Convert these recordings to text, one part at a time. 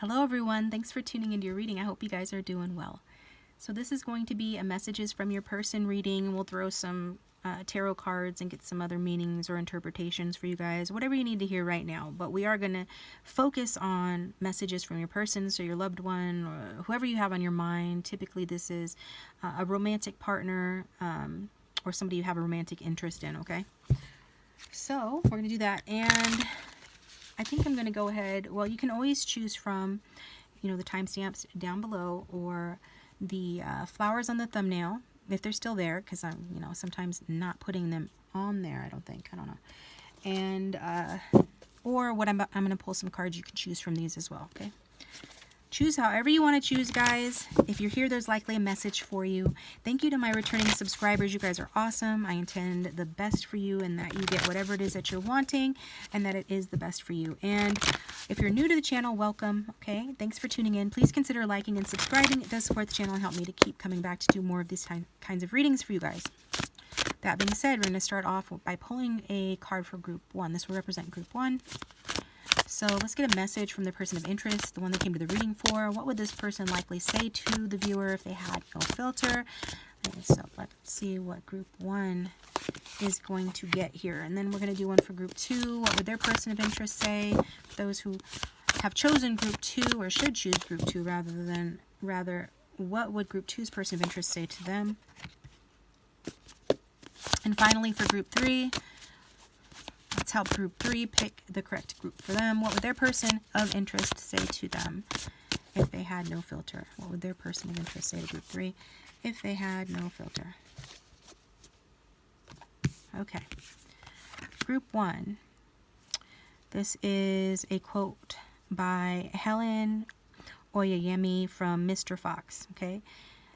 Hello everyone, thanks for tuning into your reading. I hope you guys are doing well. So this is going to be a messages from your person reading. We'll throw some tarot cards and get some other meanings or interpretations for you guys, whatever you need to hear right now. But we are going to focus on messages from your person, so your loved one or whoever you have on your mind. Typically this is a romantic partner or somebody you have a romantic interest in, okay? So we're going to do that, and I think I'm going to go ahead. Well, you can always choose from, the timestamps down below or the flowers on the thumbnail if they're still there, because I'm, sometimes not putting them on there. I don't know. And or what I'm going to pull some cards. You can choose from these as well. Okay. Choose however you want to choose, guys. If you're here, there's likely a message for you. Thank you to my returning subscribers. You guys are awesome. I intend the best for you and that you get whatever it is that you're wanting and that it is the best for you. And if you're new to the channel, welcome. Okay, thanks for tuning in. Please consider liking and subscribing. It does support the channel and help me to keep coming back to do more of these kinds of readings for you guys. That being said, we're going to start off by pulling a card for group 1. This will represent group 1. So let's get a message from the person of interest, the one they came to the reading for. What would this person likely say to the viewer if they had no filter? So let's see what group 1 is going to get here. And then we're going to do one for group 2. What would their person of interest say? Those who have chosen group 2 or should choose group 2 rather, what would group 2's person of interest say to them? And finally for group 3, let's help group 3 pick the correct group for them. What would their person of interest say to them if they had no filter? What would their person of interest say to group 3 if they had no filter? Okay. Group 1. This is a quote by Helen Oyeyemi from Mr. Fox. Okay.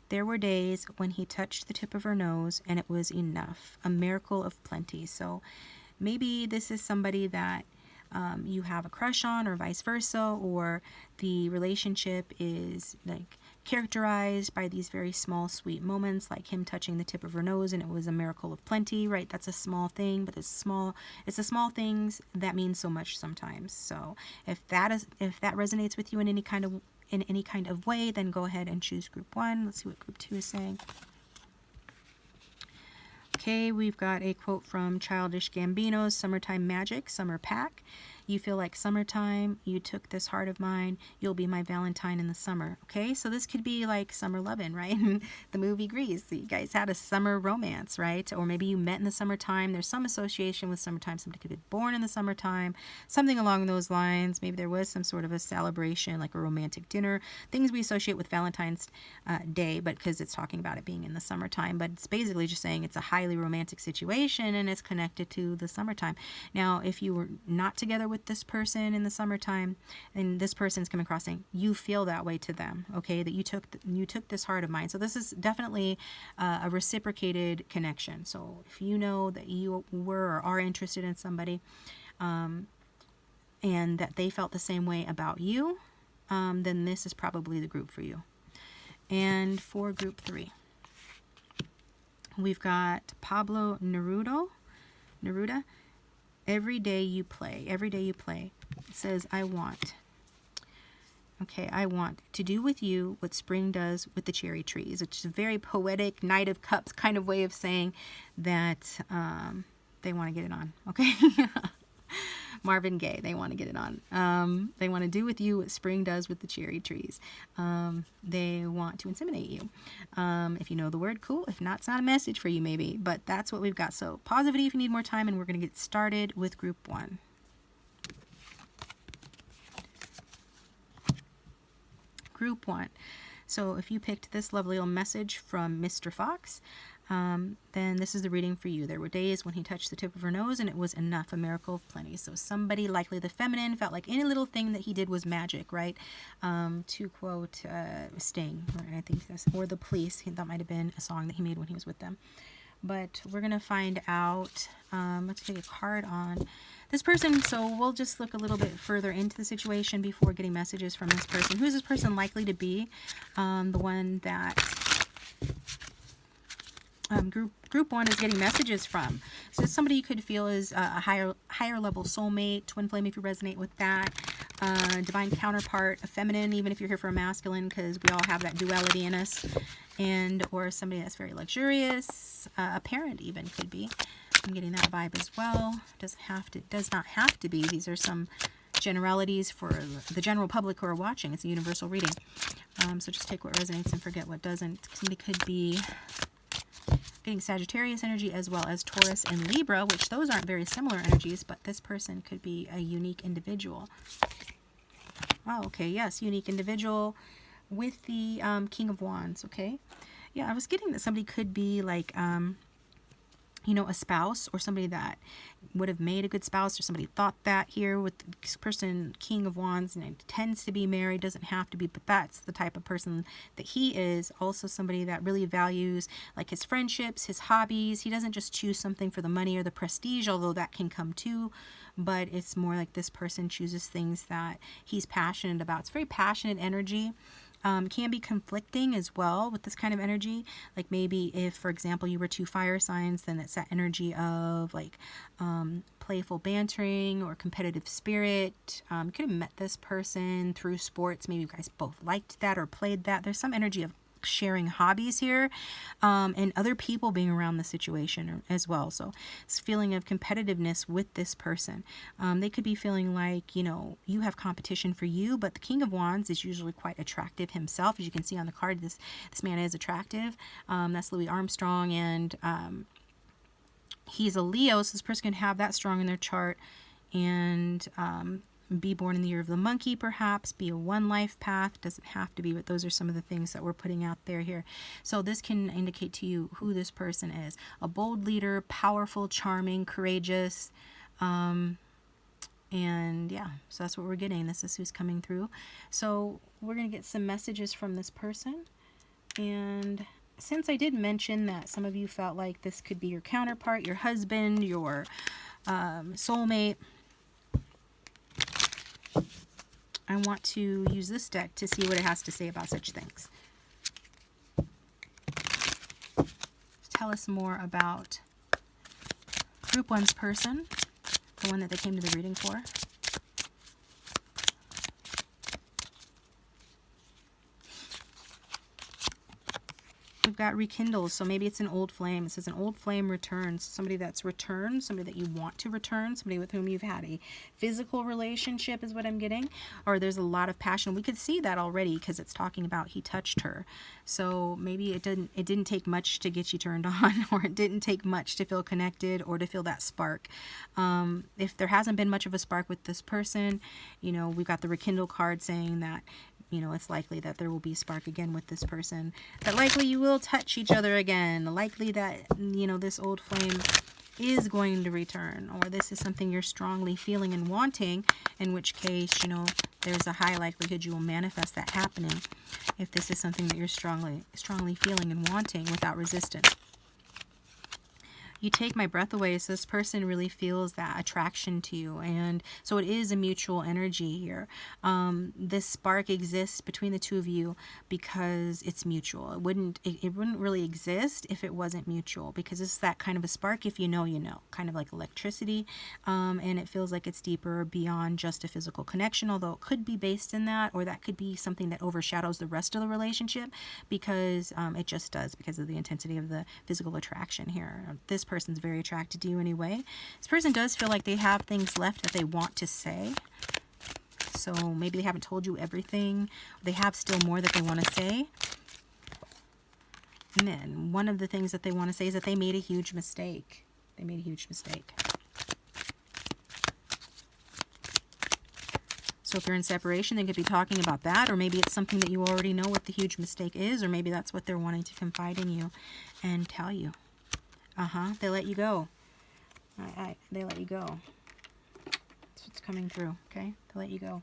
There were days when he touched the tip of her nose and it was enough. A miracle of plenty. So maybe this is somebody that you have a crush on, or vice versa, or the relationship is like characterized by these very small, sweet moments, like him touching the tip of her nose and it was a miracle of plenty, right? That's a small thing, but it's the small things that mean so much sometimes. So if that resonates with you in any kind of way, then go ahead and choose group 1. Let's see what group 2 is saying. Okay, we've got a quote from Childish Gambino's Summertime Magic, Summer Pack. You feel like summertime, you took this heart of mine, you'll be my Valentine in the summer. Okay, so this could be like summer lovin', right? The movie Grease, you guys had a summer romance, right? Or maybe you met in the summertime. There's some association with summertime. Somebody could be born in the summertime, something along those lines. Maybe there was some sort of a celebration, like a romantic dinner, things we associate with Valentine's Day, but because it's talking about it being in the summertime. But it's basically just saying it's a highly romantic situation and it's connected to the summertime. Now, if you were not together with this person in the summertime and this person's coming across saying you feel that way to them, okay, that you took this heart of mine. So this is definitely a reciprocated connection. So if you know that you were or are interested in somebody and that they felt the same way about you, then this is probably the group for you. And for group 3, we've got Pablo Neruda. Every day you play. It says, I want to do with you what spring does with the cherry trees. It's a very poetic Knight of Cups kind of way of saying that they want to get it on. Okay. Marvin Gaye, they want to get it on. They want to do with you what spring does with the cherry trees. They want to inseminate you. If you know the word, cool. If not, it's not a message for you maybe, but that's what we've got. So positivity if you need more time, and we're going to get started with group 1. Group 1. So if you picked this lovely little message from Mr. Fox, then this is the reading for you. There were days when he touched the tip of her nose and it was enough, a miracle of plenty. So somebody, likely the feminine, felt like any little thing that he did was magic, right? To quote Sting, I think that's, or The Police. That might have been a song that he made when he was with them. But we're going to find out, let's take a card on this person. So we'll just look a little bit further into the situation before getting messages from this person. Who is this person likely to be? The one that group 1 is getting messages from. So it's somebody you could feel is a higher level soulmate, twin flame if you resonate with that. divine counterpart, a feminine, even if you're here for a masculine, because we all have that duality in us, and or somebody that's very luxurious, a parent even could be. I'm getting that vibe as well. Does not have to be. These are some generalities for the general public who are watching. It's a universal reading. So just take what resonates and forget what doesn't. Somebody could be getting Sagittarius energy as well as Taurus and Libra, which those aren't very similar energies, but this person could be a unique individual. Oh, okay, yes, unique individual with the King of Wands, okay? Yeah, I was getting that somebody could be like, you know, a spouse or somebody that would have made a good spouse, or somebody thought that here with this person, King of Wands, and it tends to be married, doesn't have to be, but that's the type of person that he is. Also somebody that really values like his friendships, his hobbies. He doesn't just choose something for the money or the prestige, although that can come too, but it's more like this person chooses things that he's passionate about. It's very passionate energy. Can be conflicting as well with this kind of energy. Like maybe if, for example, you were 2 fire signs, then it's that energy of like playful bantering or competitive spirit. You could have met this person through sports. Maybe you guys both liked that or played that. There's some energy of sharing hobbies here, and other people being around the situation as well. So it's feeling of competitiveness with this person. They could be feeling like, you know, you have competition for you, but the King of Wands is usually quite attractive himself. As you can see on the card, this man is attractive. That's Louis Armstrong, and he's a Leo, so this person can have that strong in their chart, and be born in the year of the monkey, perhaps, be a one life path, doesn't have to be, but those are some of the things that we're putting out there here. So this can indicate to you who this person is. A bold leader, powerful, charming, courageous, and yeah, so that's what we're getting. This is who's coming through. So we're going to get some messages from this person, and since I did mention that some of you felt like this could be your counterpart, your husband, your soulmate, I want to use this deck to see what it has to say about such things. Tell us more about Group 1's person, the one that they came to the reading for. We've got rekindle, so maybe it's an old flame. It says an old flame returns. Somebody that's returned, somebody that you want to return, somebody with whom you've had a physical relationship is what I'm getting. Or there's a lot of passion. We could see that already because it's talking about he touched her. So maybe it didn't take much to get you turned on, or it didn't take much to feel connected or to feel that spark. If there hasn't been much of a spark with this person, you know, we've got the rekindle card saying that, you know, it's likely that there will be a spark again with this person, that likely you will touch each other again, likely that, you know, this old flame is going to return, or this is something you're strongly feeling and wanting, in which case, you know, there's a high likelihood you will manifest that happening if this is something that you're strongly feeling and wanting without resistance. You take my breath away. So this person really feels that attraction to you, and so it is a mutual energy here. This spark exists between the two of you because it's mutual. It wouldn't really exist if it wasn't mutual, because it's that kind of a spark. If you know, you know, kind of like electricity, and it feels like it's deeper beyond just a physical connection, although it could be based in that, or that could be something that overshadows the rest of the relationship, because it just does, because of the intensity of the physical attraction here. This person's very attracted to you anyway. This person does feel like they have things left that they want to say. So maybe they haven't told you everything. They have still more that they want to say. And then one of the things that they want to say is that they made a huge mistake. They made a huge mistake. So if they're in separation, they could be talking about that, or maybe it's something that you already know what the huge mistake is, or maybe that's what they're wanting to confide in you and tell you. They let you go. They let you go. That's what's coming through, okay? They let you go.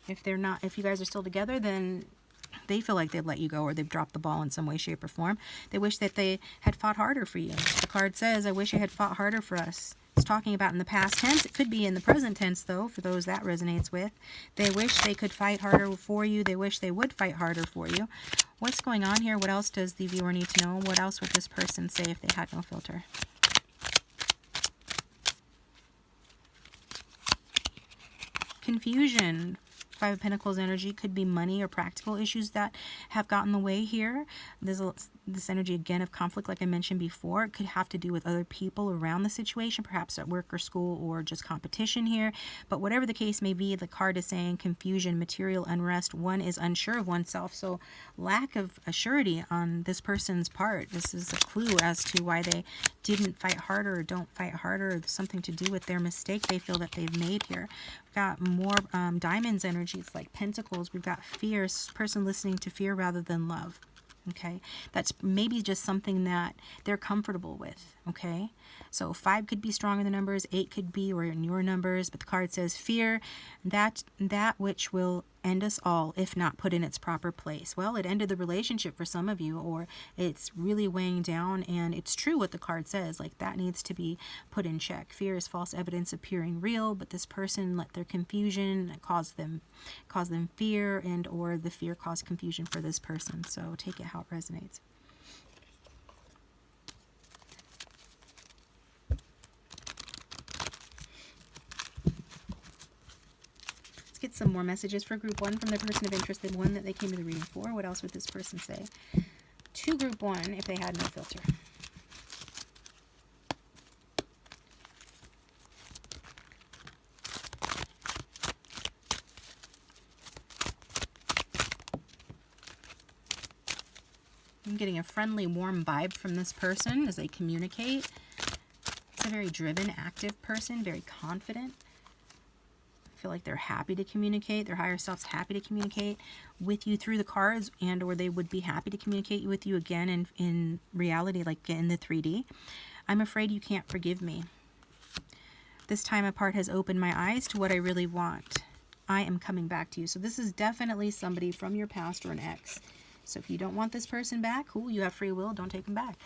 If they're not, if you guys are still together, then they feel like they've let you go, or they've dropped the ball in some way, shape, or form. They wish that they had fought harder for you. The card says, I wish I had fought harder for us. It's talking about in the past tense. It could be in the present tense, though, for those that resonates with. They wish they could fight harder for you. They wish they would fight harder for you. What's going on here? What else does the viewer need to know? What else would this person say if they had no filter? confusion. Five of Pentacles energy could be money or practical issues that have gotten in the way here. There's this energy again of conflict, like I mentioned before. It could have to do with other people around the situation, perhaps at work or school, or just competition here. But whatever the case may be, the card is saying confusion, material unrest. One is unsure of oneself. So lack of surety on this person's part. This is a clue as to why they didn't fight harder or don't fight harder, or something to do with their mistake they feel that they've made here. We've got more diamonds energy. It's like pentacles. We've got fear. This person listening to fear rather than love. Okay, that's maybe just something that they're comfortable with. Okay, so 5 could be strong in the numbers, 8 could be, or in your numbers, but the card says fear, that which will end us all if not put in its proper place. Well, it ended the relationship for some of you, or it's really weighing down, and it's true what the card says, like that needs to be put in check. Fear is false evidence appearing real, but this person let their confusion cause them fear, and or the fear caused confusion for this person. So take it how it resonates. Get some more messages for group 1 from the person of interest, the one that they came to the reading for. What else would this person say to group 1 if they had no filter? I'm getting a friendly, warm vibe from this person as they communicate. It's a very driven, active person, very confident. Feel like they're happy to communicate. Their higher self's happy to communicate with you through the cards, and or they would be happy to communicate with you again in reality, like in the 3D. I'm afraid you can't forgive me. This time apart has opened my eyes to what I really want. I am coming back to you. So this is definitely somebody from your past or an ex. So if you don't want this person back, cool, you have free will, don't take them back.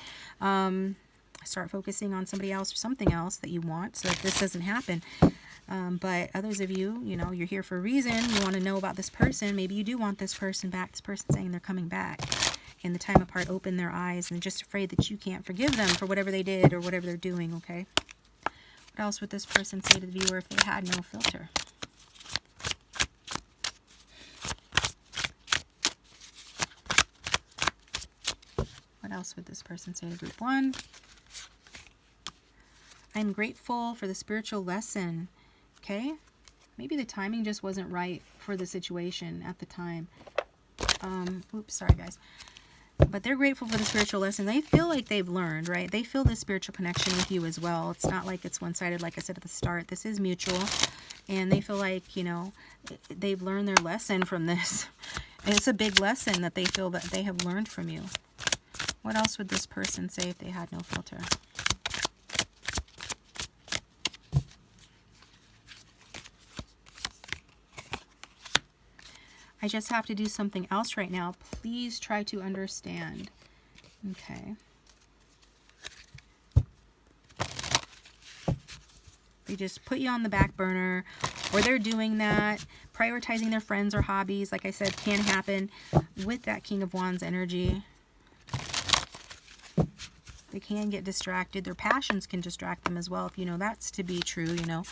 Start focusing on somebody else or something else that you want so that this doesn't happen. But others of you, you know, you're here for a reason. You want to know about this person. Maybe you do want this person back. This person saying they're coming back. And the time apart open their eyes, and just afraid that you can't forgive them for whatever they did or whatever they're doing, okay? What else would this person say to the viewer if they had no filter? What else would this person say to group 1? I'm grateful for the spiritual lesson. Okay, maybe the timing just wasn't right for the situation at the time. Oops, sorry guys. But they're grateful for the spiritual lesson. They feel like they've learned, right? They feel this spiritual connection with you as well. It's not like it's one-sided, like I said at the start. This is mutual. And they feel like, you know, they've learned their lesson from this. And it's a big lesson that they feel that they have learned from you. What else would this person say if they had no filter? I just have to do something else right now. Please try to understand. Okay. They just put you on the back burner, or they're doing that. Prioritizing their friends or hobbies, like I said, can happen with that King of Wands energy. They can get distracted. Their passions can distract them as well, if you know that's to be true, you know.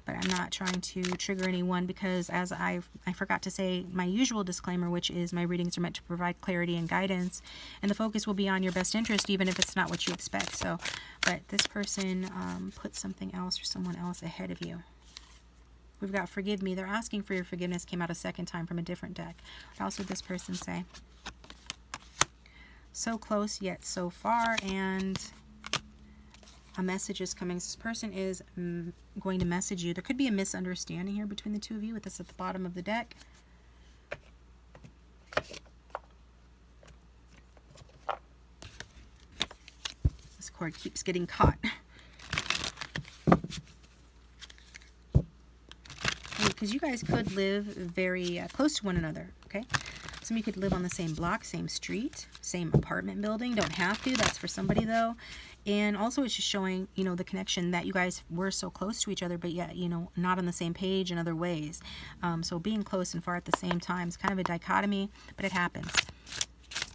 But I'm not trying to trigger anyone, because as I forgot to say my usual disclaimer, which is my readings are meant to provide clarity and guidance, and the focus will be on your best interest, even if it's not what you expect. So, but this person put something else or someone else ahead of you. We've got forgive me. They're asking for your forgiveness. Came out a second time from a different deck. What else would this person say? So close yet so far, and a message is coming. This person is going to message you. There could be a misunderstanding here between the two of you with this at the bottom of the deck. This cord keeps getting caught. Because you guys could live very close to one another, okay? Some of you could live on the same block, same street, same apartment building. Don't have to. That's for somebody, though. And also it's just showing, you know, the connection that you guys were so close to each other, but yet, you know, not on the same page in other ways. So being close and far at the same time is kind of a dichotomy, but it happens.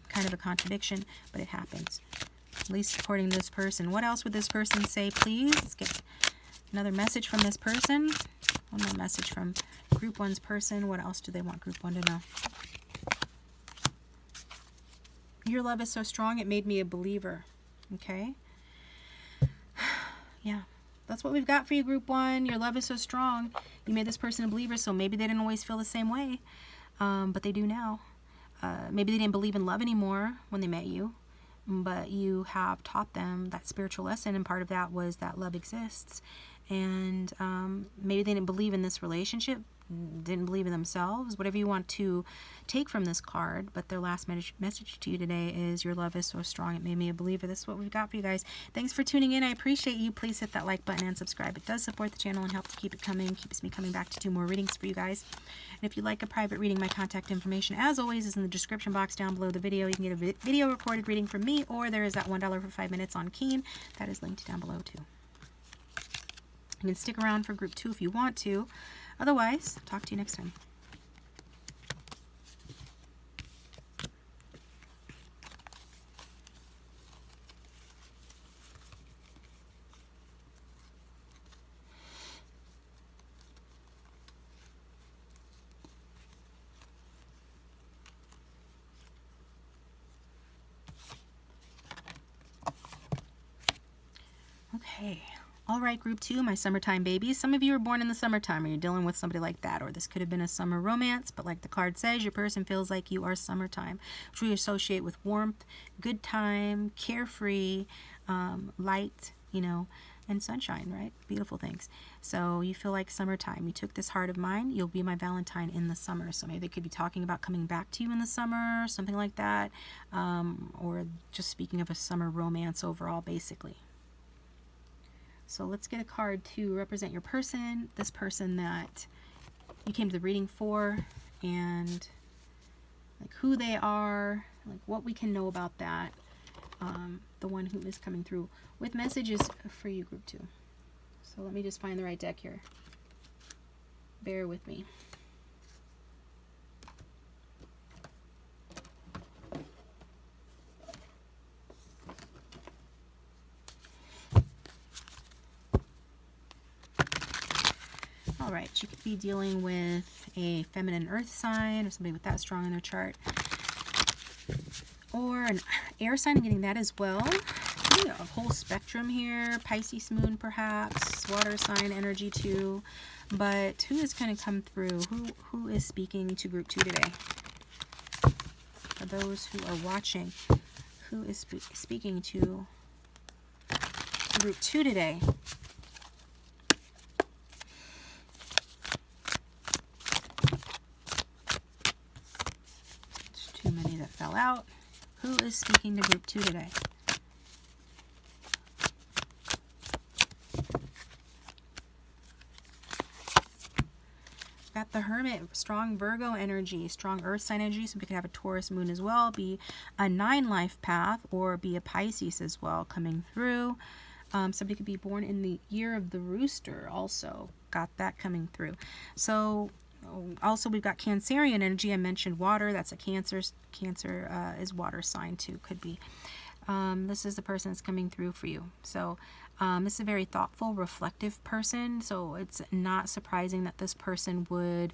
Kind of a contradiction, but it happens. At least according to this person. What else would this person say, please? Let's get another message from this person. One more message from Group 1's person. What else do they want Group 1 to know? Your love is so strong, it made me a believer. Okay? Yeah. That's what we've got for you, Group 1. Your love is so strong. You made this person a believer, so maybe they didn't always feel the same way. But they do now. Maybe they didn't believe in love anymore when they met you. But you have taught them that spiritual lesson, and part of that was that love exists. And maybe they didn't believe in this relationship, didn't believe in themselves, whatever you want to take from this card. But their last message to you today is, your love is so strong, it made me a believer. This is what we've got for you guys. Thanks for tuning in. I appreciate you. Please hit that like button and subscribe. It does support the channel and helps to keep it coming, keeps me coming back to do more readings for you guys. And if you'd like a private reading, my contact information, as always, is in the description box down below the video. You can get a video recorded reading from me, or there is that $1 for 5 minutes on Keen. That is linked down below too. You can stick around for Group 2 if you want to. Otherwise, talk to you next time. Okay. All right, Group 2, my summertime babies. Some of you are born in the summertime, or you're dealing with somebody like that, or this could have been a summer romance, but like the card says, your person feels like you are summertime, which we associate with warmth, good time, carefree, light, you know, and sunshine, right? Beautiful things. So you feel like summertime. You took this heart of mine, you'll be my Valentine in the summer. So maybe they could be talking about coming back to you in the summer, something like that, or just speaking of a summer romance overall, basically. So let's get a card to represent your person, this person that you came to the reading for, and like who they are, like what we can know about that, the one who is coming through with messages for you, Group 2. So let me just find the right deck here. Bear with me. Alright, you could be dealing with a feminine earth sign, or somebody with that strong in their chart, or an air sign, and getting that as well. A whole spectrum here. Pisces moon, perhaps, water sign energy too. But who is going to come through? Who is speaking to Group 2 today? For those who are watching, who is speaking to Group 2 today? Fell out. Who is speaking to Group 2 today? Got the Hermit, strong Virgo energy, strong earth sign energy, so we could have a Taurus moon as well, be a 9 life path, or be a Pisces as well coming through. Somebody could be born in the year of the rooster also. Got that coming through. So also, we've got Cancerian energy. I mentioned water. That's a Cancer. Cancer is water sign too. Could be. This is the person that's coming through for you. So this is a very thoughtful, reflective person. So it's not surprising that this person would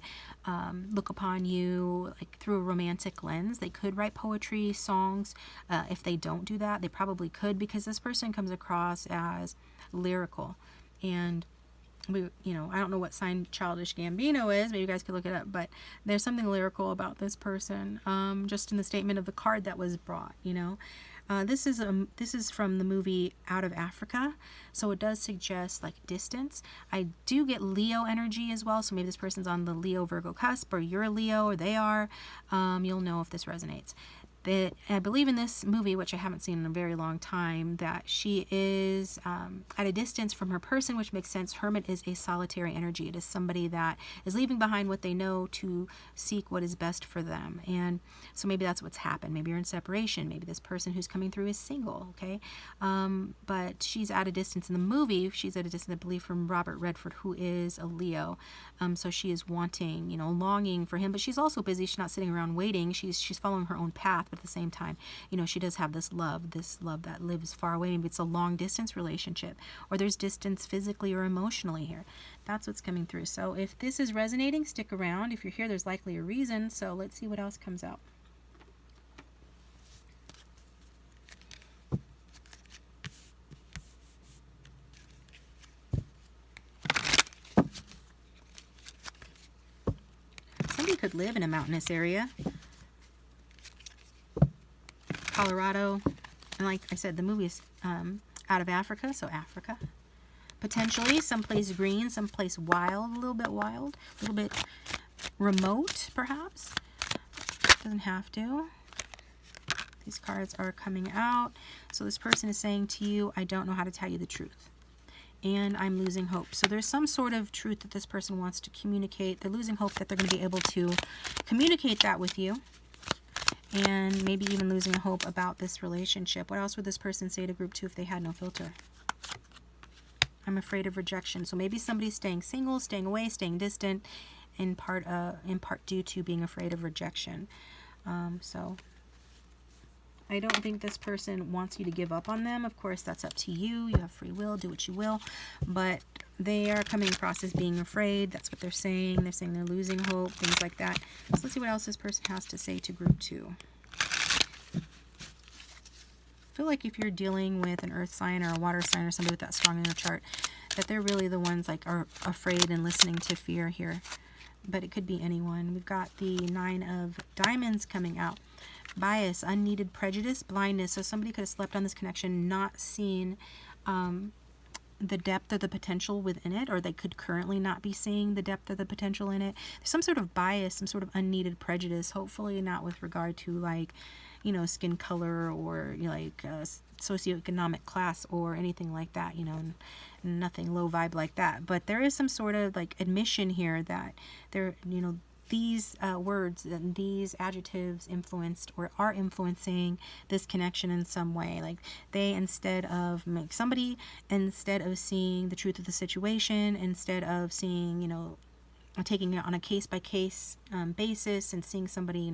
look upon you like through a romantic lens. They could write poetry, songs. If they don't do that, they probably could, because this person comes across as lyrical. And I don't know what sign Childish Gambino is. Maybe you guys could look it up, but there's something lyrical about this person, just in the statement of the card that was brought, This is from the movie Out of Africa, so it does suggest like distance. I do get Leo energy as well, so maybe this person's on the Leo Virgo cusp, or you're a Leo, or they are. You'll know if this resonates. I believe in this movie, which I haven't seen in a very long time, that she is at a distance from her person, which makes sense. Hermit is a solitary energy. It is somebody that is leaving behind what they know to seek what is best for them. And so maybe that's what's happened. Maybe you're in separation. Maybe this person who's coming through is single, okay? But she's at a distance in the movie. She's at a distance, I believe, from Robert Redford, who is a Leo. So she is wanting, longing for him, but she's also busy. She's not sitting around waiting. She's following her own path, but at the same time, she does have this love that lives far away. Maybe it's a long distance relationship, or there's distance physically or emotionally here. That's what's coming through. So if this is resonating, stick around. If you're here, there's likely a reason. So let's see what else comes out. Somebody could live in a mountainous area. Colorado. And like I said, the movie is out of Africa, so Africa. Potentially someplace green, someplace wild, a little bit remote, perhaps. Doesn't have to. These cards are coming out. So this person is saying to you, I don't know how to tell you the truth. And I'm losing hope. So there's some sort of truth that this person wants to communicate. They're losing hope that they're going to be able to communicate that with you. And maybe even losing hope about this relationship. What else would this person say to group 2 if they had no filter? I'm afraid of rejection. So maybe somebody's staying single, staying away, staying distant, in part due to being afraid of rejection. So I don't think this person wants you to give up on them. Of course, that's up to you. You have free will. Do what you will. But they are coming across as being afraid. That's what they're saying. They're saying they're losing hope, things like that. So let's see what else this person has to say to group 2. I feel like if you're dealing with an earth sign or a water sign or somebody with that strong in their chart, that they're really the ones like are afraid and listening to fear here. But it could be anyone. We've got the 9 of Diamonds coming out. Bias, unneeded prejudice, blindness. So somebody could have slept on this connection, not seen the depth of the potential within it, or they could currently not be seeing the depth of the potential in it. There's some sort of bias, some sort of unneeded prejudice, hopefully not with regard to like, skin color or like socioeconomic class or anything like that, nothing low vibe like that. But there is some sort of like admission here that there, these words and these adjectives influenced or are influencing this connection in some way. Like instead of seeing the truth of the situation, instead of seeing, taking it on a case-by-case basis and seeing somebody,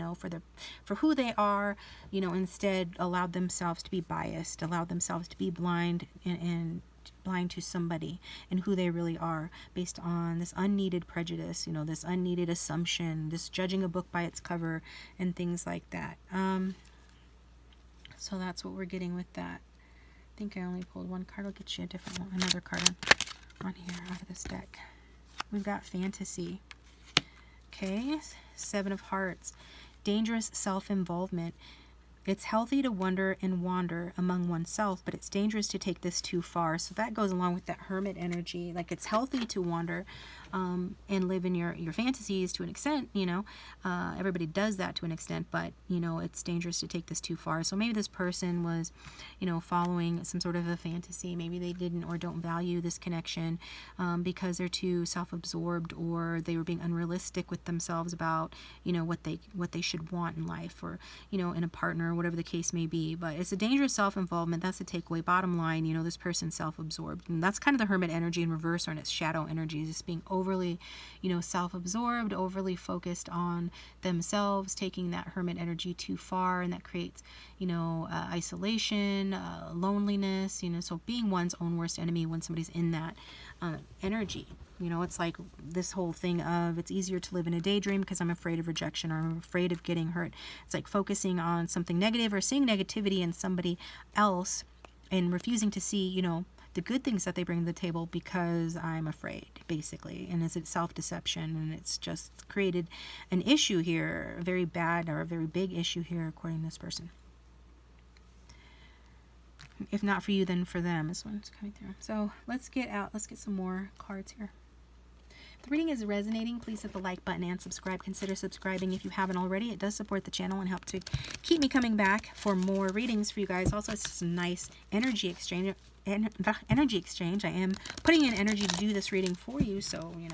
for who they are, instead allowed themselves to be biased, allowed themselves to be blind and blind to somebody and who they really are based on this unneeded prejudice, this unneeded assumption, this judging a book by its cover and things like that. So that's what we're getting with that. I think I only pulled one card. I'll get you a different one, another card on here out of this deck. We've got fantasy. Okay, 7 of Hearts. Dangerous self-involvement. It's healthy to wonder and wander among oneself, but it's dangerous to take this too far. So that goes along with that hermit energy. Like it's healthy to wander and live in your fantasies to an extent, everybody does that to an extent, but it's dangerous to take this too far. So maybe this person was, following some sort of a fantasy. Maybe they didn't or don't value this connection because they're too self-absorbed, or they were being unrealistic with themselves about, what they should want in life, or, in a partner, whatever the case may be. But it's a dangerous self-involvement. That's the takeaway. Bottom line, this person's self-absorbed. And that's kind of the hermit energy in reverse, or in its shadow energy, just being overly, self-absorbed, overly focused on themselves, taking that hermit energy too far, and that creates, isolation, loneliness, so being one's own worst enemy when somebody's in that energy. It's like this whole thing of it's easier to live in a daydream because I'm afraid of rejection, or I'm afraid of getting hurt. It's like focusing on something negative or seeing negativity in somebody else and refusing to see, the good things that they bring to the table because I'm afraid, basically. And it's self-deception, and it's just created an issue here, a very bad or a very big issue here, according to this person. If not for you, then for them. This one's coming through. So let's get some more cards here. If the reading is resonating, please hit the like button and subscribe. Consider subscribing if you haven't already. It does support the channel and help to keep me coming back for more readings for you guys. Also, it's just some nice energy exchange. I am putting in energy to do this reading for you, so you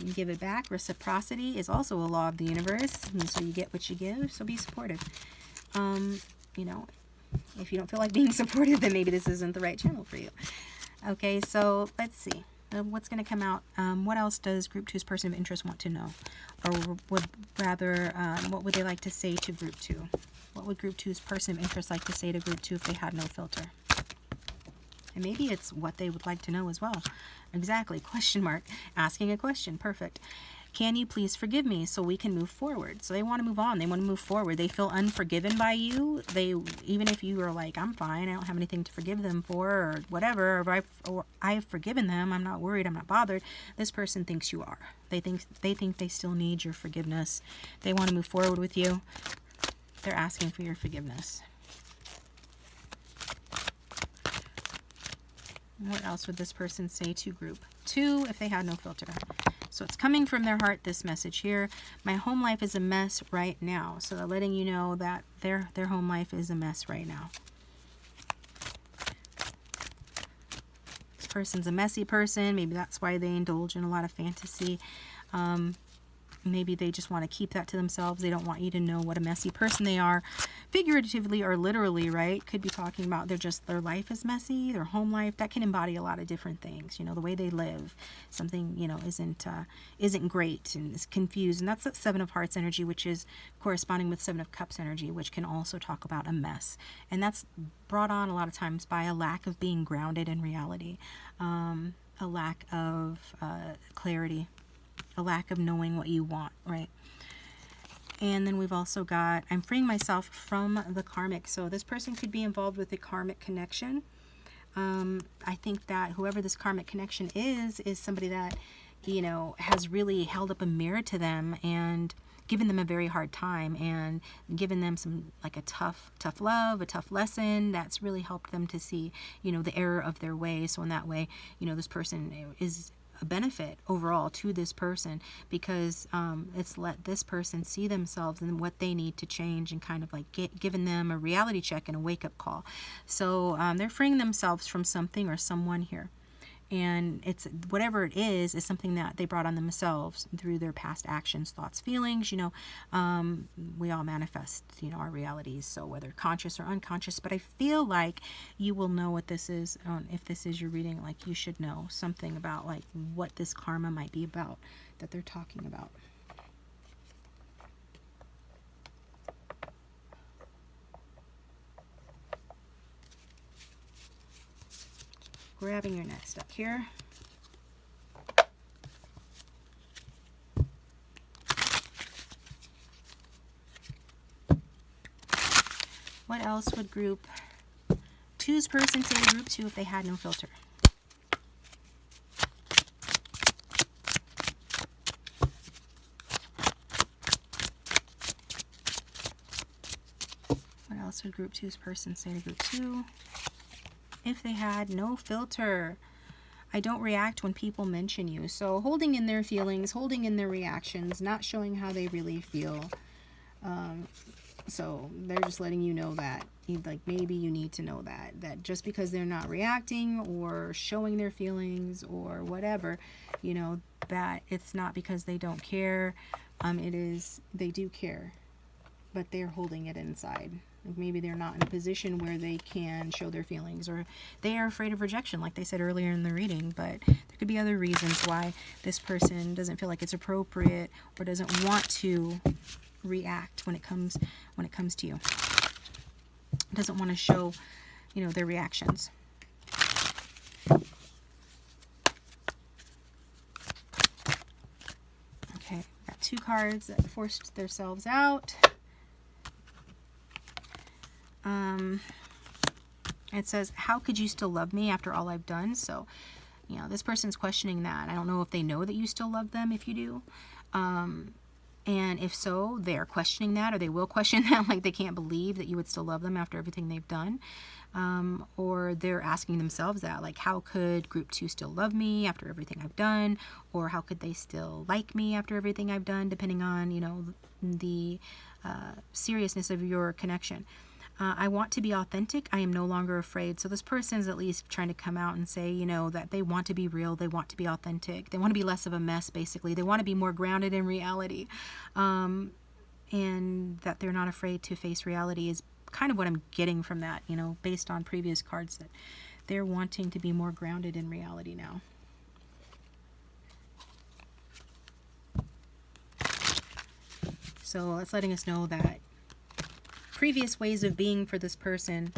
can give it back. Reciprocity is also a law of the universe, so you get what you give. So be supportive. If you don't feel like being supportive, then maybe this isn't the right channel for you. Okay, so let's see. What's going to come out? What else does Group 2's person of interest want to know? Or would rather, what would they like to say to Group 2? What would Group 2's person of interest like to say to Group 2 if they had no filter? And maybe it's what they would like to know as well. Exactly. Question mark. Asking a question. Perfect. Can you please forgive me so we can move forward? So they want to move on. They want to move forward. They feel unforgiven by you. Even if you are like, I'm fine, I don't have anything to forgive them for, or whatever, or I've forgiven them, I'm not worried, I'm not bothered. This person thinks you are. They think they still need your forgiveness. They want to move forward with you. They're asking for your forgiveness. What else would this person say to Group 2 if they had no filter? So it's coming from their heart, this message here. My home life is a mess right now. So they're letting you know that their home life is a mess right now. This person's a messy person. Maybe that's why they indulge in a lot of fantasy. Maybe they just want to keep that to themselves. They don't want you to know what a messy person they are, figuratively or literally, right? Could be talking about their life is messy, their home life. That can embody a lot of different things. You know, the way they live, something, you know, isn't great and is confused. And that's the Seven of Hearts energy, which is corresponding with Seven of Cups energy, which can also talk about a mess. And that's brought on a lot of times by a lack of being grounded in reality, a lack of clarity, a lack of knowing what you want, right? And then we've also got, I'm freeing myself from the karmic. So this person could be involved with a karmic connection. I think that whoever this karmic connection is somebody that, you know, has really held up a mirror to them and given them a very hard time and given them some, like a tough love, a tough lesson that's really helped them to see, you know, the error of their way. So in that way, you know, this person is a benefit overall to this person because it's let this person see themselves and what they need to change and kind of like giving them a reality check and a wake-up call. So they're freeing themselves from something or someone here. And it's whatever it is something that they brought on themselves through their past actions, thoughts, feelings. You know, we all manifest, you know, our realities. So whether conscious or unconscious, but I feel like you will know what this is. If this is your reading, like you should know something about like what this karma might be about that they're talking about. Grabbing your next up here. What else would Group 2's person say to Group 2 if they had no filter? What else would Group 2's person say to Group 2? If they had no filter? I don't react when people mention you. So holding in their feelings, holding in their reactions, not showing how they really feel. So they're just letting you know that, like, maybe you need to know that just because they're not reacting or showing their feelings or whatever, you know, that it's not because they don't care. It is, they do care, but they're holding it inside. Like maybe they're not in a position where they can show their feelings, or they are afraid of rejection, like they said earlier in the reading. But there could be other reasons why this person doesn't feel like it's appropriate or doesn't want to react when it comes to you. Doesn't want to show, you know, their reactions. Okay, got two cards that forced themselves out. It says, how could you still love me after all I've done? So, you know, this person's questioning that. I don't know if they know that you still love them if you do. And if so, they're questioning that, or they will question that, like they can't believe that you would still love them after everything they've done. Or they're asking themselves that, like, how could Group 2 still love me after everything I've done? Or how could they still like me after everything I've done, depending on, you know, the seriousness of your connection. I want to be authentic. I am no longer afraid. So this person is at least trying to come out and say, you know, that they want to be real. They want to be authentic. They want to be less of a mess, basically. They want to be more grounded in reality. And that they're not afraid to face reality is kind of what I'm getting from that, you know, based on previous cards, that they're wanting to be more grounded in reality now. So that's letting us know that previous ways of being for this person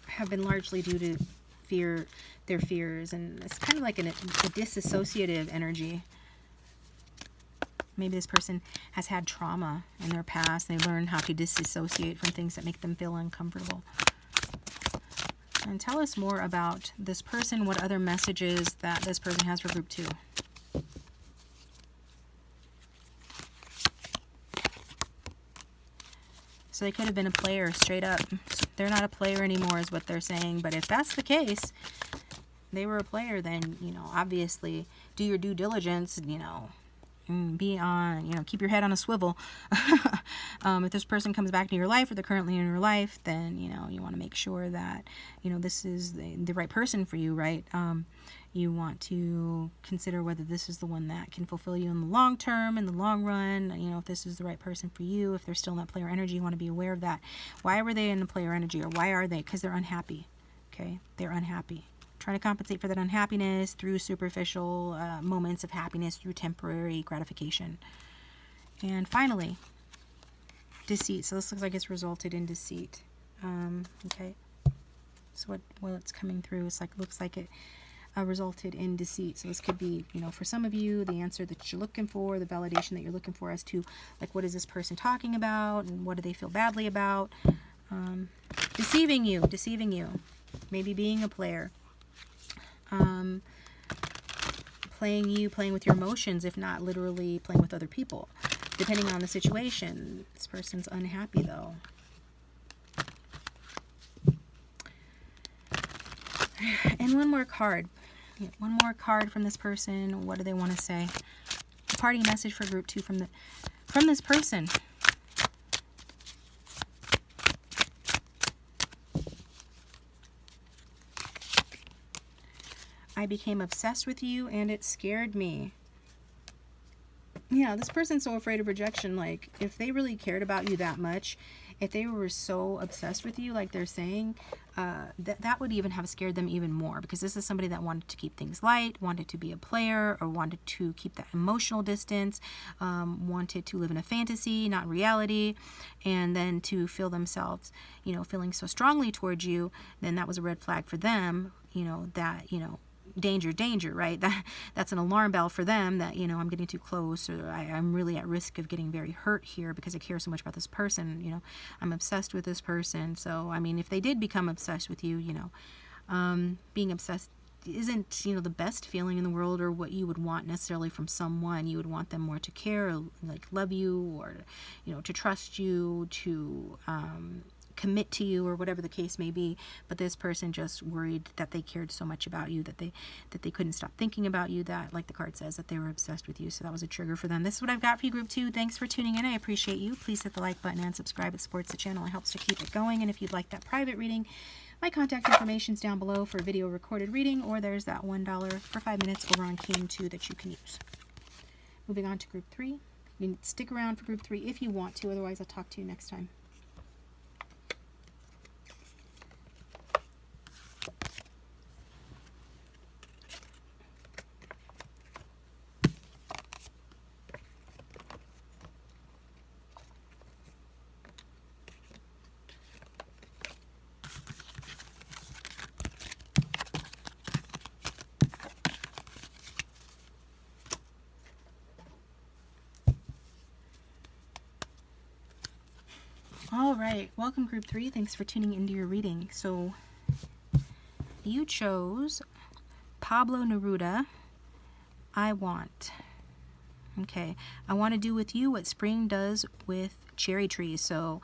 have been largely due to their fears, and it's kind of like a disassociative energy. Maybe this person has had trauma in their past. They learn how to disassociate from things that make them feel uncomfortable. And tell us more about this person, what other messages that this person has for group 2. So they could have been a player straight up. They're not a player anymore is what they're saying. But if that's the case, they were a player, then, you know, obviously do your due diligence, you know, be on, you know, keep your head on a swivel. If this person comes back into your life or they're currently in your life, then, you know, you want to make sure that, you know, this is the right person for you, right? You want to consider whether this is the one that can fulfill you in the long term, in the long run, you know, if this is the right person for you. If they're still in that player energy, you want to be aware of that. Why were they in the player energy, or why are they? Because they're unhappy, okay? They're unhappy. Trying to compensate for that unhappiness through superficial moments of happiness, through temporary gratification. And finally, deceit. So this looks like it's resulted in deceit. Okay. So what's coming through is like, looks like it resulted in deceit. So this could be, you know, for some of you, the answer that you're looking for, the validation that you're looking for as to, like, what is this person talking about and what do they feel badly about? Deceiving you, maybe being a player. Playing with your emotions, if not literally playing with other people, depending on the situation. This person's unhappy though. And one more card. One more card from this person. What do they want to say? A parting message for group 2 from this person. I became obsessed with you and it scared me. Yeah, this person's so afraid of rejection. Like, if they really cared about you that much, if they were so obsessed with you, like they're saying, that would even have scared them even more, because this is somebody that wanted to keep things light, wanted to be a player, or wanted to keep that emotional distance, wanted to live in a fantasy, not reality, and then to feel themselves, you know, feeling so strongly towards you, then that was a red flag for them, you know, that, you know, danger, right? That's an alarm bell for them that, you know, I'm getting too close, or I'm really at risk of getting very hurt here because I care so much about this person, you know, I'm obsessed with this person. So, I mean, if they did become obsessed with you, you know, being obsessed isn't, you know, the best feeling in the world, or what you would want necessarily from someone. You would want them more to care, or, like, love you, or, you know, to trust you, to commit to you, or whatever the case may be. But this person just worried that they cared so much about you that they couldn't stop thinking about you, that, like the card says, that they were obsessed with you. So that was a trigger for them. This is what I've got for you, group 2. Thanks for tuning in. I appreciate you. Please hit the like button and subscribe. It supports the channel. It helps to keep it going. And if you'd like that private reading, my contact information is down below for a video recorded reading, or there's that $1 for 5 minutes over on King 2 that you can use. Moving on to group 3. You can stick around for group 3 if you want to. Otherwise, I'll talk to you next time. All right, welcome group 3. Thanks for tuning into your reading. So you chose Pablo Neruda, I Want. Okay, I want to do with you what spring does with cherry trees. So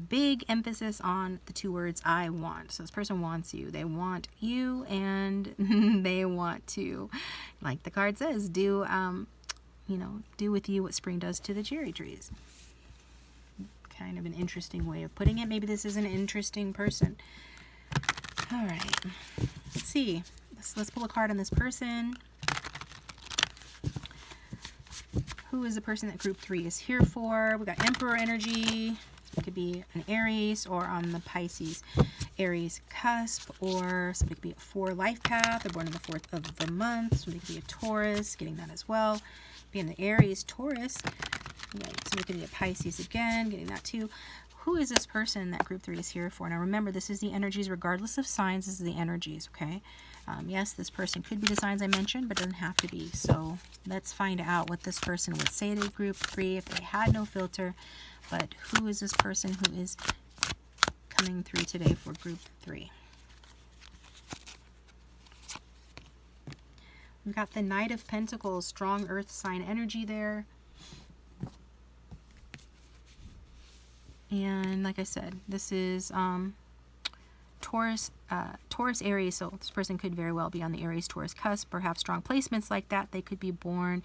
big emphasis on the 2 words I want. So this person wants you. They want you, and they want to, like the card says, do you know, do with you what spring does to the cherry trees. Kind of an interesting way of putting it. Maybe this is an interesting person. All right, let's see. Let's pull a card on this person. Who is the person that group 3 is here for? We got Emperor energy. It could be an Aries or on the Pisces. Aries cusp, or somebody could be a 4 life path. They're born on the 4th of the month. Somebody could be a Taurus, getting that as well. Being the Aries, Taurus. Right, somebody could be a Pisces again, getting that too. Who is this person that group 3 is here for? Now remember, this is the energies, regardless of signs, this is the energies, okay? Yes, this person could be the signs I mentioned, but doesn't have to be. So let's find out what this person would say to group 3 if they had no filter. But who is this person who is coming through today for group 3? We've got the Knight of Pentacles, strong earth sign energy there. And like I said, this is Taurus, Aries, so this person could very well be on the Aries Taurus cusp or have strong placements like that. They could be born,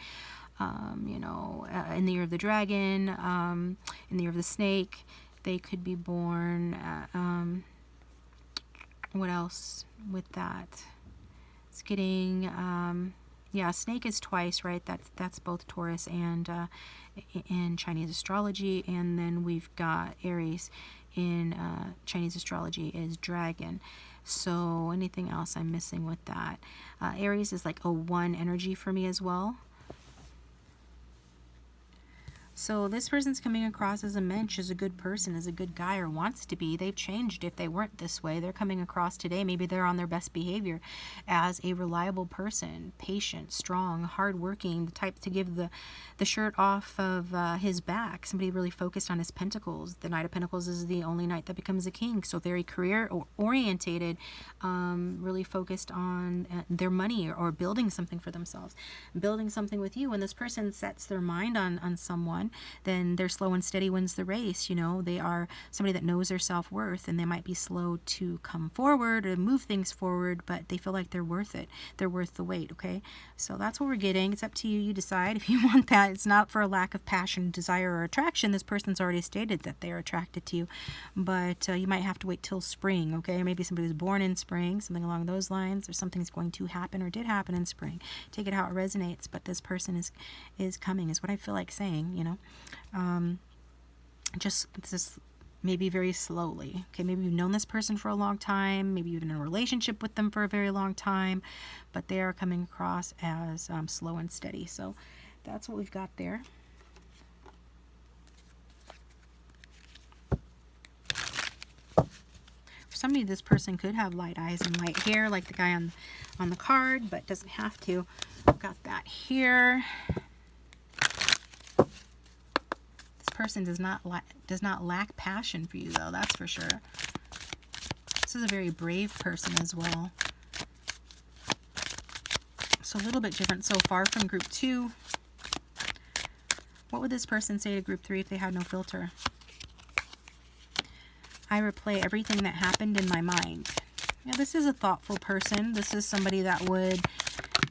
you know, in the year of the dragon, in the year of the snake. They could be born, what else with that? It's getting, yeah, snake is twice, right? That's both Taurus and in Chinese astrology. And then we've got Aries in Chinese astrology is dragon. So anything else I'm missing with that? Aries is like a 1 energy for me as well. So this person's coming across as a mensch, as a good person, as a good guy, or wants to be. They've changed if they weren't this way. They're coming across today, maybe they're on their best behavior, as a reliable person, patient, strong, hardworking, the type to give the shirt off of his back. Somebody really focused on his pentacles. The Knight of Pentacles is the only knight that becomes a king. So very career-orientated, really focused on their money or building something for themselves, building something with you. When this person sets their mind on someone, then their slow and steady wins the race. You know, they are somebody that knows their self-worth, and they might be slow to come forward or move things forward, but they feel like they're worth it. They're worth the wait, okay? So that's what we're getting. It's up to you. You decide if you want that. It's not for a lack of passion, desire, or attraction. This person's already stated that they're attracted to you, but you might have to wait till spring, okay? Maybe somebody was born in spring, something along those lines, or something's going to happen or did happen in spring. Take it how it resonates, but this person is coming, is what I feel like saying, you know? Just maybe very slowly. Okay, maybe you've known this person for a long time, maybe you've been in a relationship with them for a very long time, but they are coming across as slow and steady. So that's what we've got there. For somebody, this person could have light eyes and light hair like the guy on the card, but doesn't have to. I've got that here. Person does not lack passion for you, though, that's for sure. This is a very brave person as well. So a little bit different so far from group 2. What would this person say to group 3 if they had no filter? I replay everything that happened in my mind. Yeah, this is a thoughtful person. This is somebody that would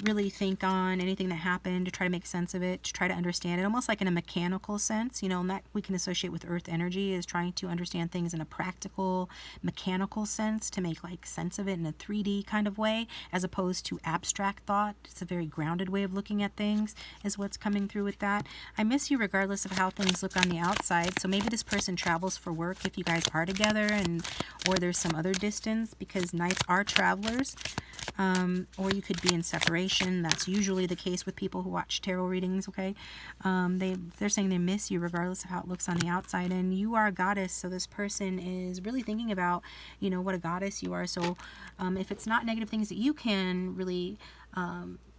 really think on anything that happened, to try to make sense of it, to try to understand it, almost like in a mechanical sense, you know, and that we can associate with earth energy, is trying to understand things in a practical, mechanical sense, to make like sense of it in a 3D kind of way, as opposed to abstract thought. It's a very grounded way of looking at things, is what's coming through with that. I miss you regardless of how things look on the outside. So maybe this person travels for work if you guys are together, and or there's some other distance, because knights are travelers. Or you could be in separation. That's usually the case with people who watch tarot readings, okay? They're saying they miss you regardless of how it looks on the outside, and you are a goddess, so this person is really thinking about, you know, what a goddess you are. So if it's not negative things that you can really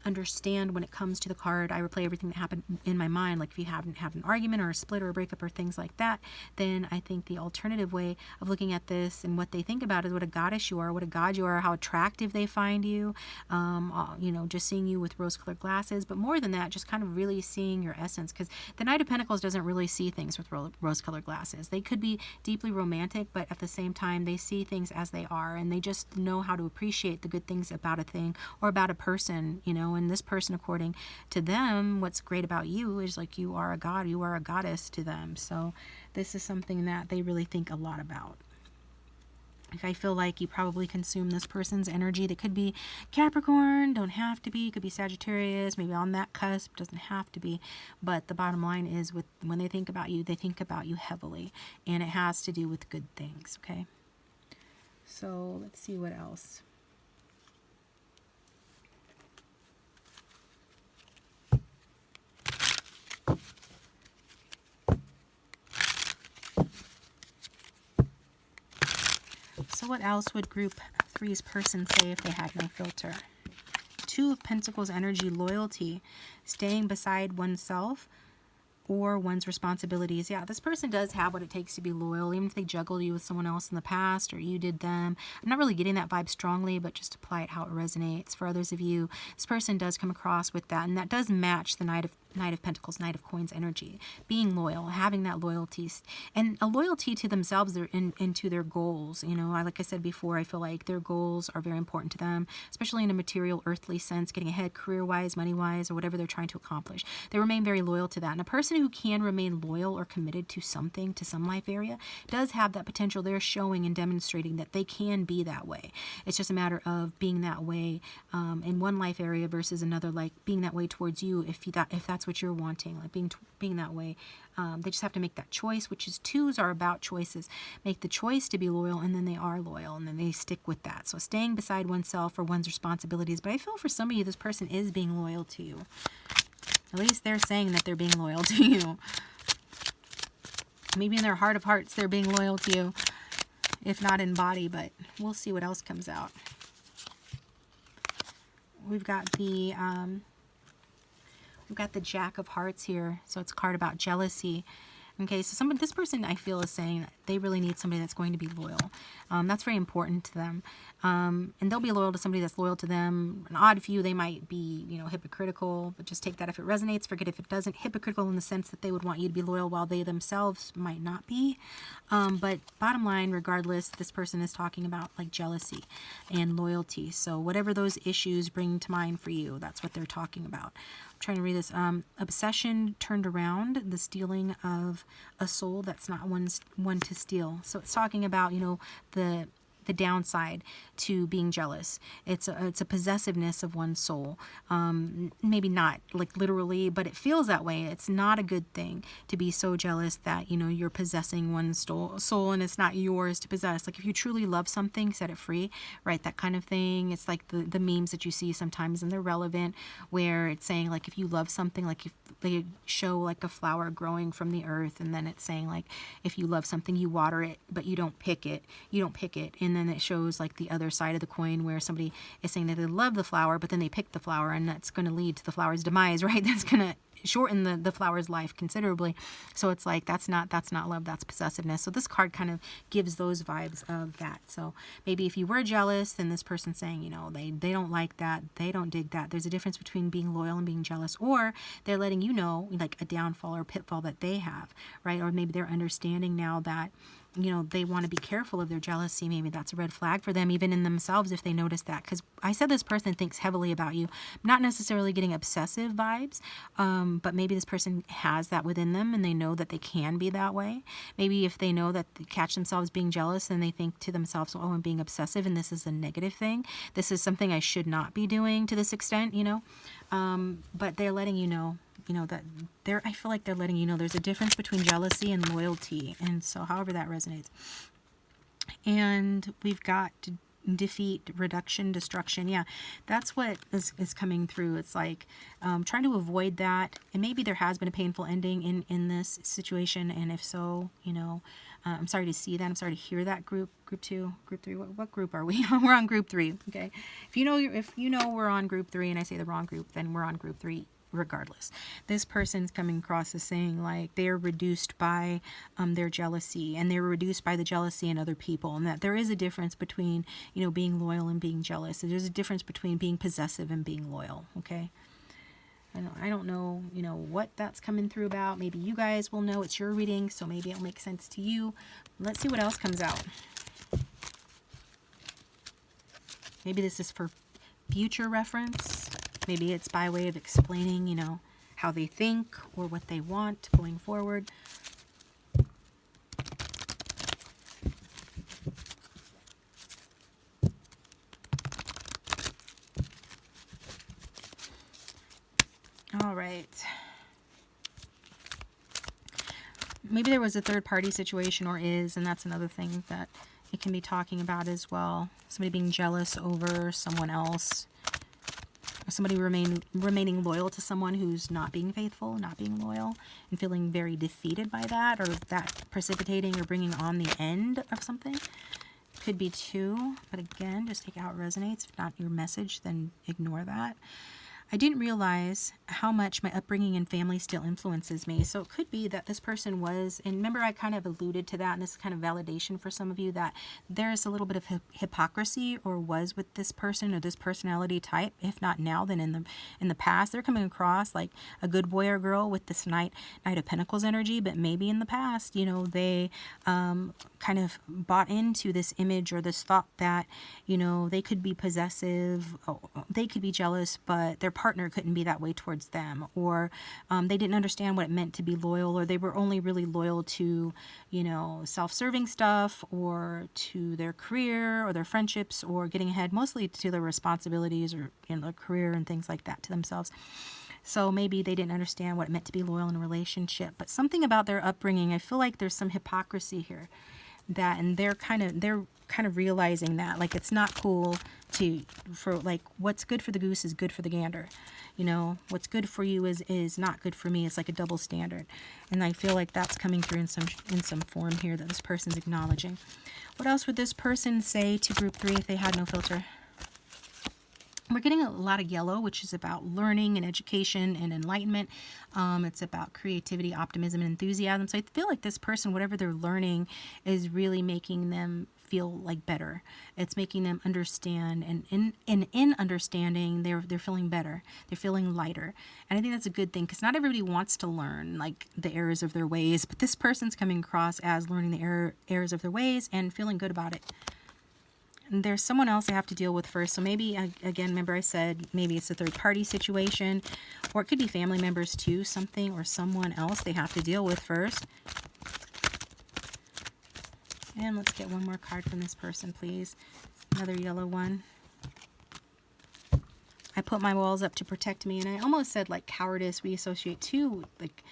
understand when it comes to the card, I replay everything that happened in my mind, like if you haven't had an argument or a split or a breakup or things like that, then I think the alternative way of looking at this and what they think about is what a goddess you are, what a god you are, how attractive they find you, you know, just seeing you with rose-colored glasses, but more than that, just kind of really seeing your essence, because the Knight of Pentacles doesn't really see things with rose-colored glasses. They could be deeply romantic, but at the same time, they see things as they are, and they just know how to appreciate the good things about a thing or about a person, you know. And this person, according to them, what's great about you is like you are a god, you are a goddess to them. So this is something that they really think a lot about. I feel like you probably consume this person's energy. They could be Capricorn, don't have to be, could be Sagittarius, maybe on that cusp, doesn't have to be. But the bottom line is, when they think about you, they think about you heavily, and it has to do with good things, okay? So let's see what else. So what else would group 3's person say if they had no filter? 2 of Pentacles energy, loyalty, staying beside oneself or one's responsibilities. Yeah, this person does have what it takes to be loyal, even if they juggled you with someone else in the past or you did them. I'm not really getting that vibe strongly, but just apply it how it resonates. For others of you, this person does come across with that, and that does match the Knight of Pentacles, Knight of Coins energy. Being loyal, having that loyalty, and a loyalty to themselves and to their goals. You know, like I said before, I feel like their goals are very important to them, especially in a material, earthly sense, getting ahead career-wise, money-wise, or whatever they're trying to accomplish. They remain very loyal to that. And a person who can remain loyal or committed to something, to some life area, does have that potential. They're showing and demonstrating that they can be that way. It's just a matter of being that way in one life area versus another, like being that way towards you if that's what you're wanting, like being that way. They just have to make that choice, which is 2s are about choices. Make the choice to be loyal, and then they are loyal, and then they stick with that. So staying beside oneself or one's responsibilities. But I feel for some of you, this person is being loyal to you. At least they're saying that they're being loyal to you. Maybe in their heart of hearts, they're being loyal to you, if not in body, but we'll see what else comes out. We've got the Jack of Hearts here, so it's a card about jealousy. Okay, so this person I feel is saying that they really need somebody that's going to be loyal. That's very important to them. And they'll be loyal to somebody that's loyal to them. An odd few, they might be, you know, hypocritical, but just take that if it resonates, forget if it doesn't. Hypocritical in the sense that they would want you to be loyal while they themselves might not be. But bottom line, regardless, this person is talking about like jealousy and loyalty. So whatever those issues bring to mind for you, that's what they're talking about. I'm trying to read this. Obsession turned around, the stealing of a soul that's not one to steal. So it's talking about, you know, the downside to being jealous. It's a possessiveness of one's soul. Maybe not like literally, but it feels that way. It's not a good thing to be so jealous that, you know, you're possessing one's soul and it's not yours to possess. Like if you truly love something, set it free, right? That kind of thing. It's like the memes that you see sometimes, and they're relevant, where it's saying like if you love something, like if they show like a flower growing from the earth, and then it's saying like if you love something, you water it, but you don't pick it. And then it shows like the other side of the coin where somebody is saying that they love the flower, but then they pick the flower, and that's going to lead to the flower's demise, right? That's going to shorten the flower's life considerably. So it's like that's not love, that's possessiveness. So this card kind of gives those vibes of that. So maybe if you were jealous, then this person's saying, you know, they don't like that, they don't dig that. There's a difference between being loyal and being jealous, or they're letting you know like a downfall or pitfall that they have, right? Or maybe they're understanding now that, you know, they want to be careful of their jealousy. Maybe that's a red flag for them, even in themselves, if they notice that. Because I said this person thinks heavily about you. I'm not necessarily getting obsessive vibes, but maybe this person has that within them and they know that they can be that way. Maybe if they know that they catch themselves being jealous and they think to themselves, oh, I'm being obsessive and this is a negative thing. This is something I should not be doing to this extent, you know. But they're letting you know, that I feel like they're letting you know there's a difference between jealousy and loyalty. And so however that resonates. And we've got defeat, reduction, destruction. Yeah, that's what is coming through. It's like trying to avoid that. And maybe there has been a painful ending in this situation. And if so, you know, I'm sorry to see that. I'm sorry to hear that. Group 2, group 3. What group are we? We're on group 3. Okay. If you know we're on group 3 and I say the wrong group, then we're on group 3. Regardless, this person's coming across as saying like they're reduced by their jealousy, and they're reduced by the jealousy in other people, and that there is a difference between, you know, being loyal and being jealous. There's a difference between being possessive and being loyal. Okay. I don't know, you know, what that's coming through about. Maybe you guys will know. It's your reading, so maybe it'll make sense to you. Let's see what else comes out. Maybe this is for future reference. Maybe it's by way of explaining, you know, how they think or what they want going forward. All right. Maybe there was a third party situation, or is, and that's another thing that, it can be talking about as well. Somebody being jealous over someone else. Somebody remaining loyal to someone who's not being faithful, not being loyal, and feeling very defeated by that, or that precipitating or bringing on the end of something. Could be two, but again, just take out what resonates. If not your message, then ignore that. I didn't realize how much my upbringing and family still influences me. So it could be that this person was, and remember I kind of alluded to that, and this is kind of validation for some of you, that there's a little bit of hypocrisy or was with this person or this personality type. If not now, then in the past. They're coming across like a good boy or girl with this Knight of Pentacles energy, but maybe in the past, you know, they kind of bought into this image or this thought that, you know, they could be possessive, they could be jealous, but their partner couldn't be that way towards them, or they didn't understand what it meant to be loyal, or they were only really loyal to, you know, self-serving stuff, or to their career or their friendships, or getting ahead, mostly to their responsibilities or, you know, their career and things like that to themselves. So maybe they didn't understand what it meant to be loyal in a relationship. But something about their upbringing, I feel like there's some hypocrisy here. That, and they're kind of realizing that, like, it's not cool for like, what's good for the goose is good for the gander. You know, what's good for you is not good for me. It's like a double standard. And I feel like that's coming through in some form here that this person's acknowledging. What else would this person say to group 3 if they had no filter? We're getting a lot of yellow, which is about learning and education and enlightenment. It's about creativity, optimism, and enthusiasm. So I feel like this person, whatever they're learning, is really making them feel like better. It's making them understand, and in understanding, they're feeling better. They're feeling lighter. And I think that's a good thing, because not everybody wants to learn like the errors of their ways, but this person's coming across as learning the errors of their ways and feeling good about it. There's someone else I have to deal with first. So maybe, again, remember I said maybe it's a third party situation, or it could be family members too, something or someone else they have to deal with first. And let's get one more card from this person, please. Another yellow one. I put my walls up to protect me, and I almost said like cowardice. We associate too, like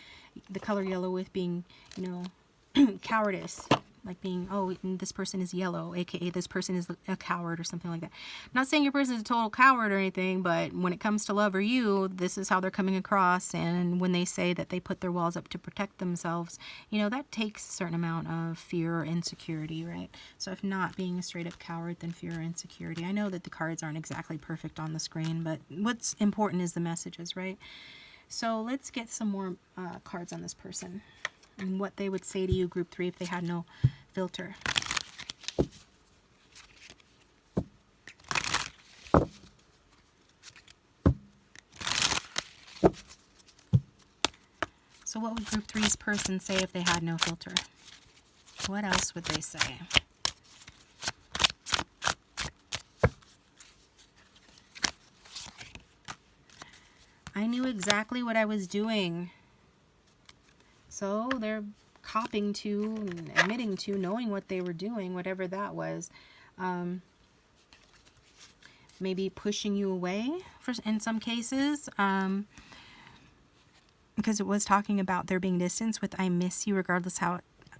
the color yellow with being, you know, cowardice. Like being, oh, this person is yellow, aka this person is a coward or something like that. I'm not saying your person is a total coward or anything, but when it comes to love or you, this is how they're coming across. And when they say that they put their walls up to protect themselves, you know, that takes a certain amount of fear or insecurity, right? So if not being a straight up coward, then fear or insecurity. I know that the cards aren't exactly perfect on the screen, but what's important is the messages, right? So let's get some more cards on this person and what they would say to you, group 3, if they had no filter. So what would group 3's person say if they had no filter? What else would they say? I knew exactly what I was doing. So they're copping to, admitting to, knowing what they were doing, whatever that was. Maybe pushing you away in some cases. Because it was talking about there being distance with I miss you regardless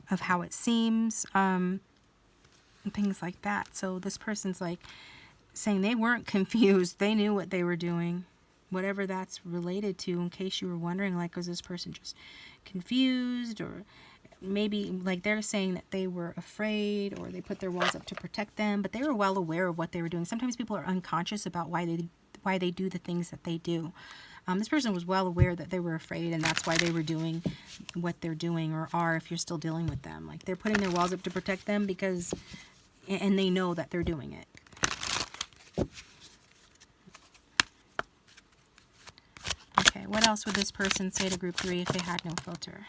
of how it seems. And things like that. So this person's like saying they weren't confused. They knew what they were doing. Whatever that's related to, in case you were wondering, like, was this person just confused, or maybe like they're saying that they were afraid, or they put their walls up to protect them, but they were well aware of what they were doing. Sometimes people are unconscious about why they do the things that they do. This person was well aware that they were afraid, and that's why they were doing what they're doing, or are, if you're still dealing with them. Like, they're putting their walls up to protect them because, and they know that they're doing it. Okay, what else would this person say to group 3 if they had no filter?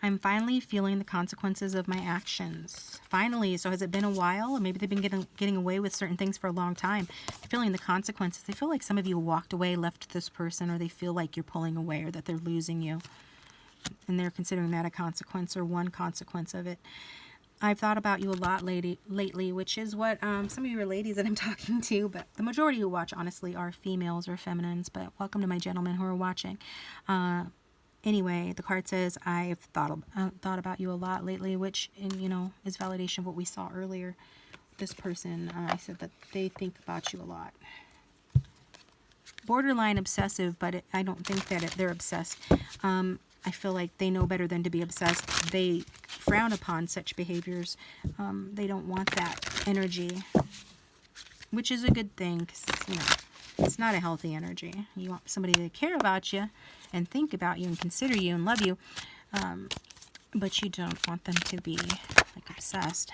I'm finally feeling the consequences of my actions. Finally. So has it been a while? Or maybe they've been getting away with certain things for a long time. They're feeling the consequences. They feel like some of you walked away, left this person, or they feel like you're pulling away, or that they're losing you. And they're considering that a consequence, or one consequence of it. I've thought about you a lot lately, which is what some of you are ladies that I'm talking to, but the majority who watch, honestly, are females or feminines. But welcome to my gentlemen who are watching. Anyway, the card says, I've thought about you a lot lately, which, you know, is validation of what we saw earlier. This person, I said that they think about you a lot. Borderline obsessive, but I don't think that they're obsessed. I feel like they know better than to be obsessed. They frown upon such behaviors. They don't want that energy, which is a good thing, because, you know, it's not a healthy energy. You want somebody to care about you and think about you and consider you and love you, but you don't want them to be like obsessed.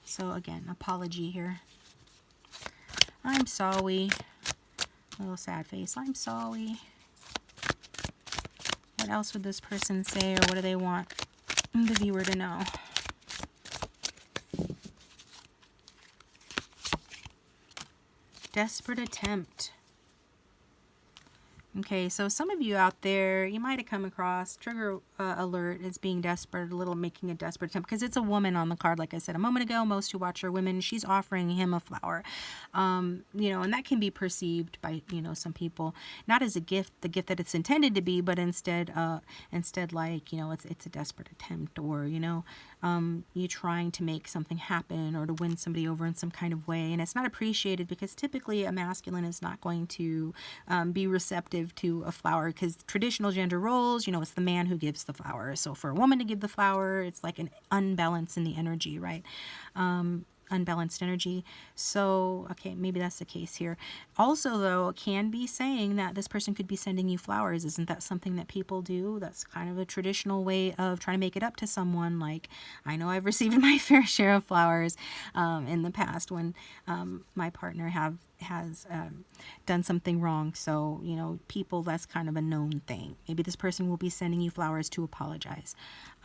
So again, apology here. I'm sorry. A little sad face. I'm sorry. What else would this person say, or what do they want the viewer to know? Desperate attempt. Okay, so some of you out there, you might have come across trigger alert as being desperate, a little making a desperate attempt, because it's a woman on the card. Like I said a moment ago, most who watch are women. She's offering him a flower, you know, and that can be perceived by, you know, some people not as a gift, the gift that it's intended to be, but instead like, you know, it's a desperate attempt, or, you know, you trying to make something happen or to win somebody over in some kind of way, and it's not appreciated, because typically a masculine is not going to be receptive to a flower, because traditional gender roles, you know, it's the man who gives the flower. So for a woman to give the flower, it's like an unbalance in the energy, right? Unbalanced energy. So, okay, maybe that's the case here. Also, though, it can be saying that this person could be sending you flowers. Isn't that something that people do? That's kind of a traditional way of trying to make it up to someone. Like, I know I've received my fair share of flowers in the past when my partner has done something wrong. So, you know, people, that's kind of a known thing. Maybe this person will be sending you flowers to apologize.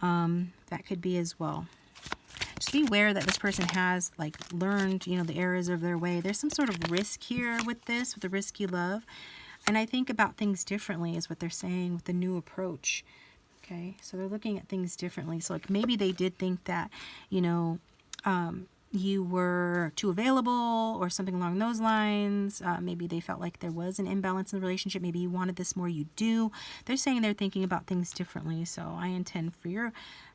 That could be as well. Just be aware that this person has, like, learned, you know, the errors of their way. There's some sort of risk here with this, with the risky love. And I think about things differently is what they're saying with the new approach. Okay, so they're looking at things differently. So, like, maybe they did think that, you know, you were too available or something along those lines. Maybe they felt like there was an imbalance in the relationship. Maybe you wanted this more, you do. They're saying they're thinking about things differently. So I intend for your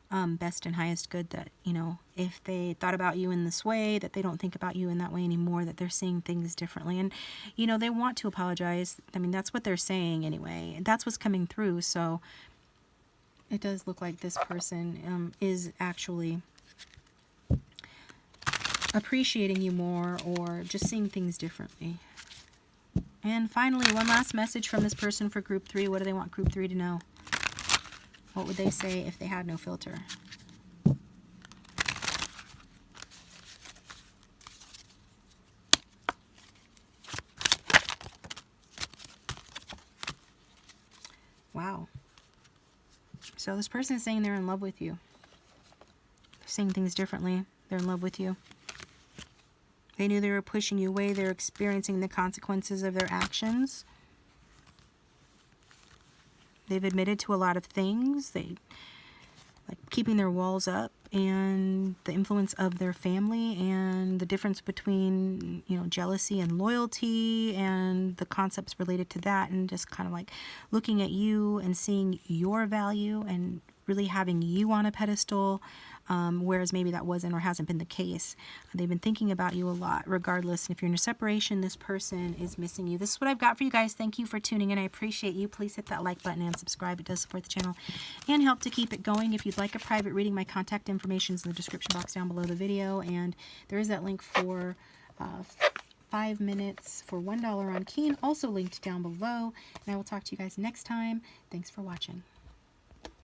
best and highest good that, you know, if they thought about you in this way, that they don't think about you in that way anymore, that they're seeing things differently. And, you know, they want to apologize. I mean, that's what they're saying anyway. And that's what's coming through. So it does look like this person is actually appreciating you more, or just seeing things differently. And finally, one last message from this person for group 3. What do they want group 3 to know? What would they say if they had no filter? Wow. So this person is saying they're in love with you. They're seeing things differently. They're in love with you. They knew they were pushing you away. They're experiencing the consequences of their actions. They've admitted to a lot of things. They like keeping their walls up, and the influence of their family, and the difference between, you know, jealousy and loyalty, and the concepts related to that, and just kind of like looking at you and seeing your value and really having you on a pedestal, whereas maybe that wasn't or hasn't been the case. They've been thinking about you a lot, regardless. And if you're in a separation, this person is missing you. This is what I've got for you guys. Thank you for tuning in. I appreciate you. Please hit that like button and subscribe. It does support the channel and help to keep it going. If you'd like a private reading, my contact information is in the description box down below the video, and there is that link for 5 minutes for $1 on Keen, also linked down below. And I will talk to you guys next time. Thanks for watching.